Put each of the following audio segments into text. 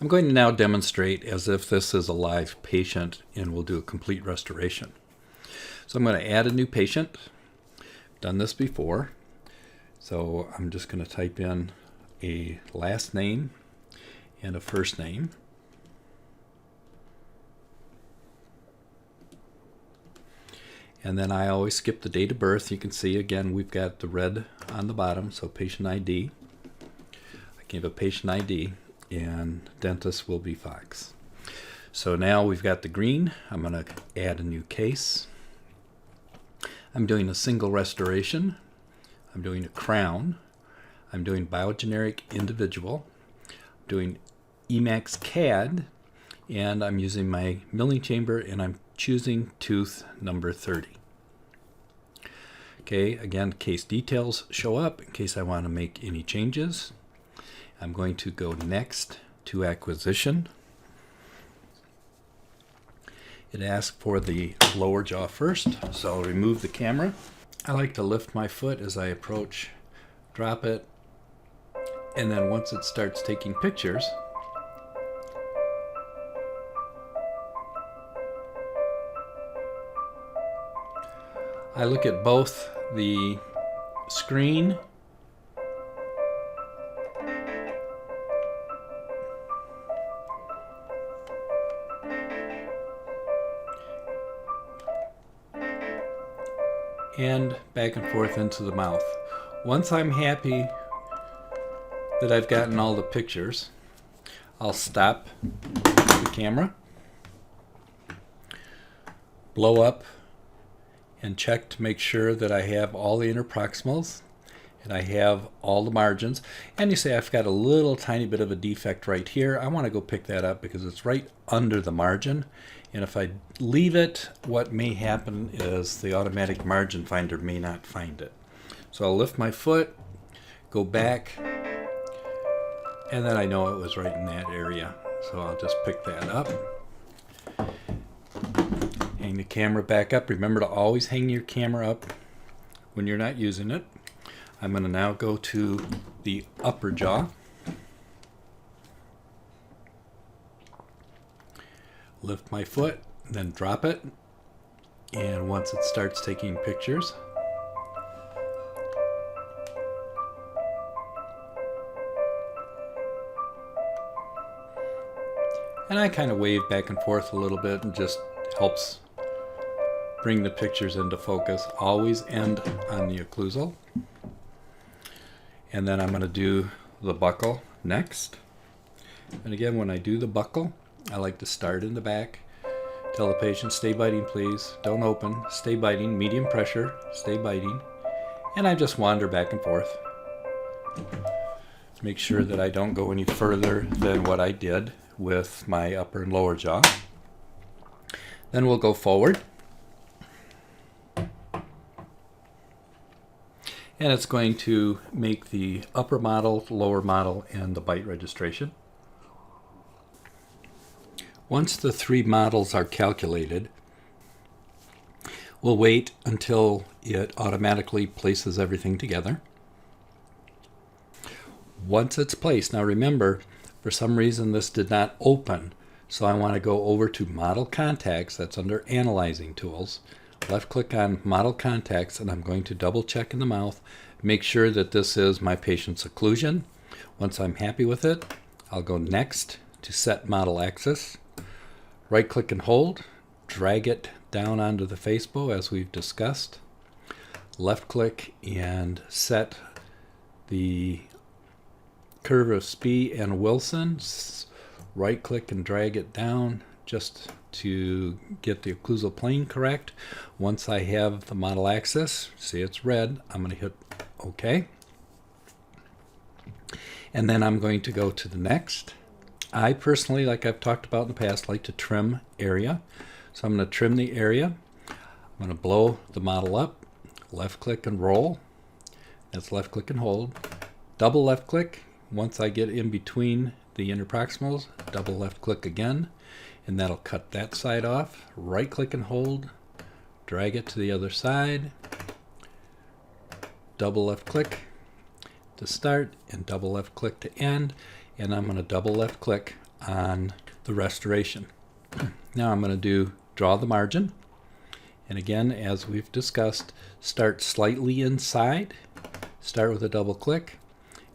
I'm going to now demonstrate as if this is a live patient and we'll do a complete restoration. So I'm going to add a new patient. Done this before. So I'm just going to type in a last name and a first name. And then I always skip the date of birth. You can see again we've got the red on the bottom, so patient ID. I give a patient ID and dentist will be Fox. So now we've got the green. I'm going to add a new case. I'm doing a single restoration. I'm doing a crown. I'm doing biogeneric individual. I'm doing Emax CAD, and I'm using my milling chamber, and I'm choosing tooth number 30. Okay, again, case details show up in case I want to make any changes. I'm going to go next to acquisition. It asks for the lower jaw first, so I'll remove the camera. I like to lift my foot as I approach, drop it, and then once it starts taking pictures, I look at both the screen and back and forth into the mouth. Once I'm happy that I've gotten all the pictures, I'll stop the camera, blow up, and check to make sure that I have all the interproximals and I have all the margins. And you say I've got a little tiny bit of a defect right here. I want to go pick that up because it's right under the margin. And if I leave it, what may happen is the automatic margin finder may not find it. So I'll lift my foot, go back, and then I know it was right in that area. So I'll just pick that up. Hang the camera back up. Remember to always hang your camera up when you're not using it. I'm going to now go to the upper jaw. Lift my foot, then drop it. And once it starts taking pictures, and I kind of wave back and forth a little bit and just helps bring the pictures into focus. Always end on the occlusal. And then I'm going to do the buccal next. And again, when I do the buccal, I like to start in the back. Tell the patient, stay biting please. Don't open. Stay biting. Medium pressure. Stay biting. And I just wander back and forth. Make sure that I don't go any further than what I did with my upper and lower jaw. Then we'll go forward. And it's going to make the upper model, lower model, and the bite registration. Once the 3 models are calculated, we'll wait until it automatically places everything together. Once it's placed, now remember, for some reason this did not open, so I want to go over to Model Contacts. That's under Analyzing Tools. Left click on Model Contacts, and I'm going to double check in the mouth, make sure that this is my patient's occlusion. Once I'm happy with it, I'll go next to Set Model Axis. Right click and hold, drag it down onto the face bow as we've discussed. Left click and set the curve of Spee and Wilson. Right click and drag it down just to get the occlusal plane correct. Once I have the model axis, see it's red, I'm going to hit OK. And then I'm going to go to the next. I personally, like I've talked about in the past, like to trim area. So I'm going to trim the area. I'm going to blow the model up, left click and roll. That's left click and hold. Double left click. Once I get in between the interproximals, double left click again, and that'll cut that side off. Right click and hold, drag it to the other side, double left click to start and double left click to end, and I'm going to double left click on the restoration. Now I'm going to draw the margin. And again, as we've discussed, start slightly inside, start with a double click,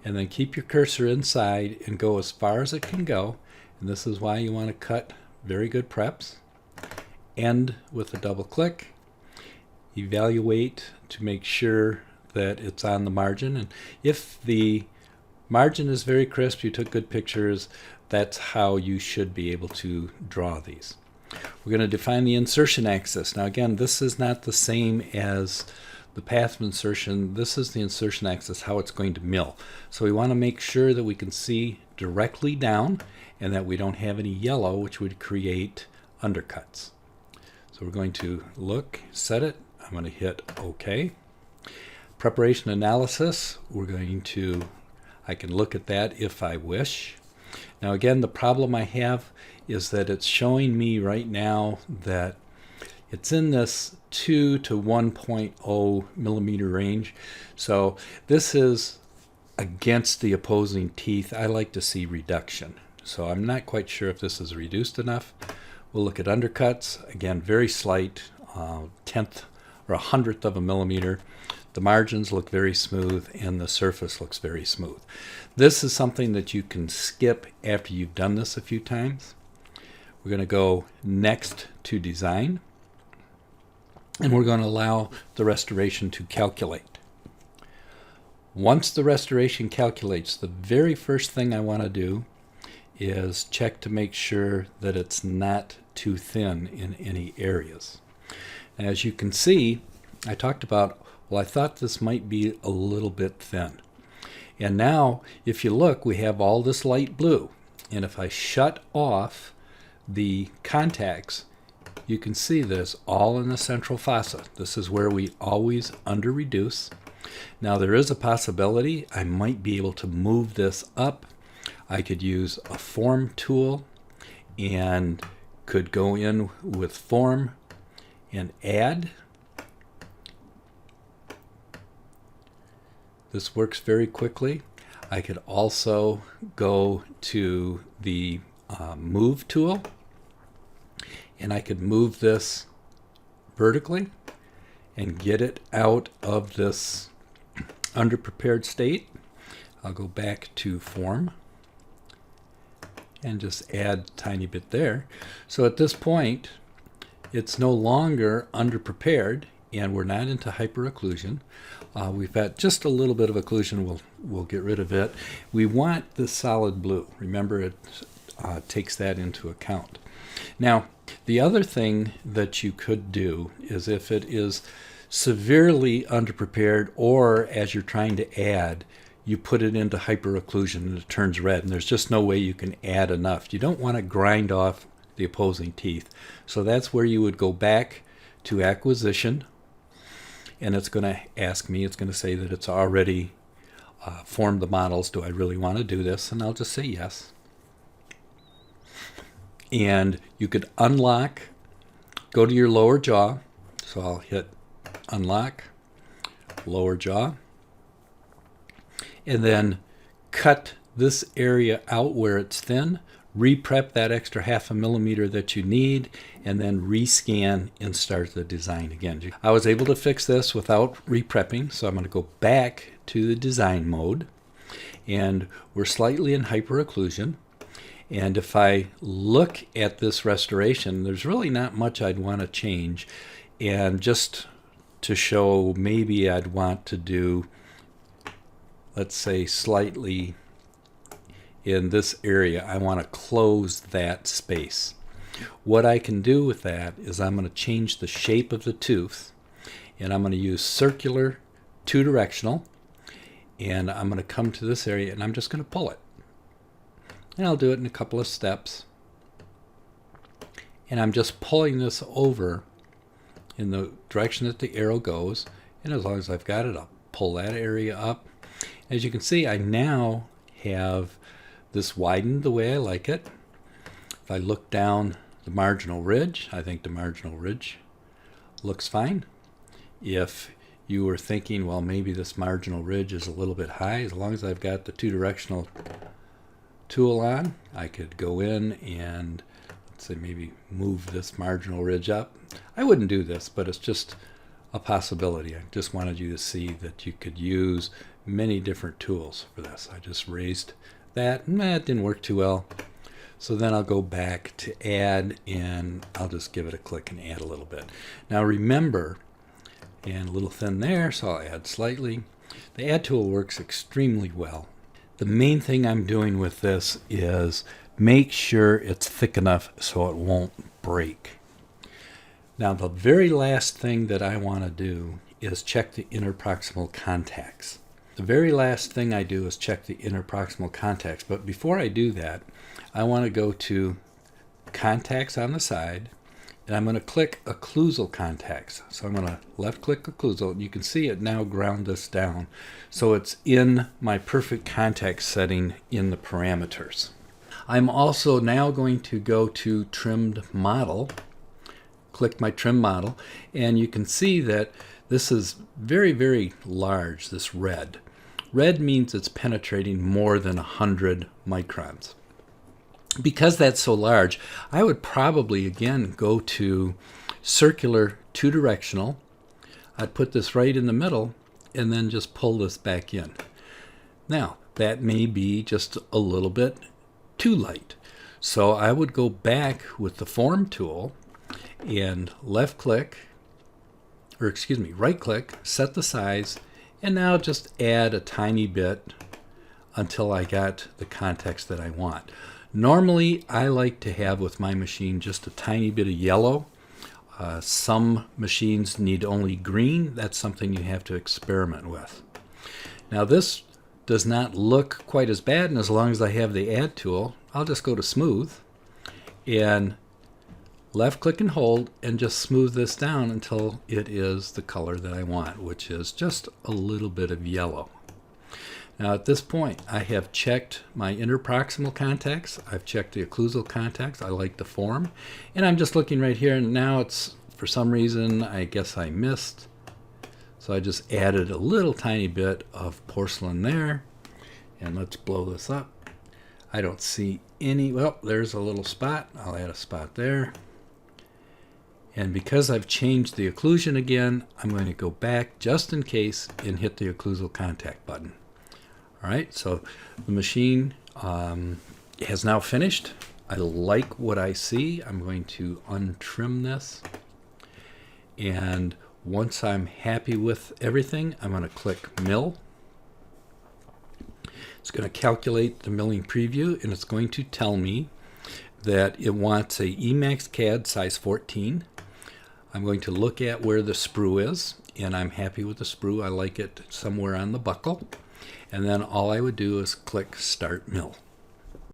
and then keep your cursor inside and go as far as it can go. And this is why you want to cut very good preps. End with a double click. Evaluate to make sure that it's on the margin. And if the margin is very crisp, you took good pictures, that's how you should be able to draw these. We're going to define the insertion axis. Now again, this is not the same as the path of insertion. This is the insertion axis, how it's going to mill. So we want to make sure that we can see directly down and that we don't have any yellow, which would create undercuts. So we're going to look, set it. I'm going to hit OK. Preparation analysis, I can look at that if I wish. Now again, the problem I have is that it's showing me right now that it's in this 2 to 1.0 millimeter range. So this is against the opposing teeth. I like to see reduction. So I'm not quite sure if this is reduced enough. We'll look at undercuts. Again, very slight, tenth or a hundredth of a millimeter. The margins look very smooth and the surface looks very smooth. This is something that you can skip after you've done this a few times. We're going to go next to design, and we're going to allow the restoration to calculate. Once the restoration calculates, the very first thing I want to do is check to make sure that it's not too thin in any areas. As you can see, I talked about, well, I thought this might be a little bit thin. And now, if you look, we have all this light blue. And if I shut off the contacts, you can see this all in the central fossa. This is where we always under-reduce. Now, there is a possibility I might be able to move this up. I could use a form tool and could go in with form and add. This works very quickly. I could also go to the move tool, and I could move this vertically and get it out of this underprepared state. I'll go back to form and just add a tiny bit there. So at this point, it's no longer underprepared, and we're not into hyperocclusion. We've got just a little bit of occlusion. We'll get rid of it. We want the solid blue. Remember, it takes that into account. Now, the other thing that you could do is if it is severely underprepared, or as you're trying to add, you put it into hyperocclusion and it turns red, and there's just no way you can add enough. You don't want to grind off the opposing teeth. So that's where you would go back to acquisition, and it's going to ask me, it's going to say that it's already formed the models. Do I really want to do this? And I'll just say yes. And you could unlock, go to your lower jaw. So I'll hit unlock, lower jaw, and then cut this area out where it's thin, re-prep that extra 0.5 millimeter that you need, and then rescan and start the design again. I was able to fix this without re-prepping, so I'm going to go back to the design mode, and we're slightly in hyperocclusion. And if I look at this restoration, there's really not much I'd want to change. And just to show, maybe I'd want to do, let's say, slightly in this area, I want to close that space. What I can do with that is I'm going to change the shape of the tooth, and I'm going to use circular 2-directional, and I'm going to come to this area and I'm just going to pull it. And I'll do it in a couple of steps. And I'm just pulling this over in the direction that the arrow goes, and as long as I've got it, I'll pull that area up. As you can see, I now have this widened the way I like it. If I look down the marginal ridge, I think the marginal ridge looks fine. If you were thinking, well, maybe this marginal ridge is a little bit high, as long as I've got the 2-directional tool on, I could go in and let's say maybe move this marginal ridge up. I wouldn't do this, but it's just a possibility. I just wanted you to see that you could use many different tools for this. I just raised that, and that didn't work too well. So then I'll go back to add, and I'll just give it a click and add a little bit. Now remember, and a little thin there, so I'll add slightly. The add tool works extremely well. The main thing I'm doing with this is make sure it's thick enough so it won't break. Now the very last thing that I want to do is check the interproximal contacts. The very last thing I do is check the interproximal contacts, but before I do that, I want to go to contacts on the side, and I'm going to click occlusal contacts. So I'm going to left click occlusal, and you can see it now ground this down. So it's in my perfect contact setting in the parameters. I'm also now going to go to trimmed model, click my trim model, and you can see that this is very, very large, this red. Red means it's penetrating more than 100 microns. Because that's so large, I would probably again go to circular two directional. I'd put this right in the middle and then just pull this back in. Now that may be just a little bit too light, so I would go back with the form tool and right click, set the size, and now just add a tiny bit until I got the context that I want. Normally, I like to have with my machine just a tiny bit of yellow. Some machines need only green. That's something you have to experiment with. Now this does not look quite as bad, and as long as I have the add tool, I'll just go to smooth and left click and hold and just smooth this down until it is the color that I want, which is just a little bit of yellow. Now at this point, I have checked my interproximal contacts, I've checked the occlusal contacts, I like the form, and I'm just looking right here, and now it's, for some reason, I guess I missed, so I just added a little tiny bit of porcelain there, and let's blow this up. I don't see any, well, there's a little spot, I'll add a spot there. And because I've changed the occlusion again, I'm going to go back just in case and hit the occlusal contact button. All right, so the machine has now finished. I like what I see. I'm going to untrim this. And once I'm happy with everything, I'm going to click Mill. It's going to calculate the milling preview, and it's going to tell me that it wants a Emax CAD size 14. I'm going to look at where the sprue is, and I'm happy with the sprue. I like it somewhere on the buckle. And then all I would do is click Start Mill.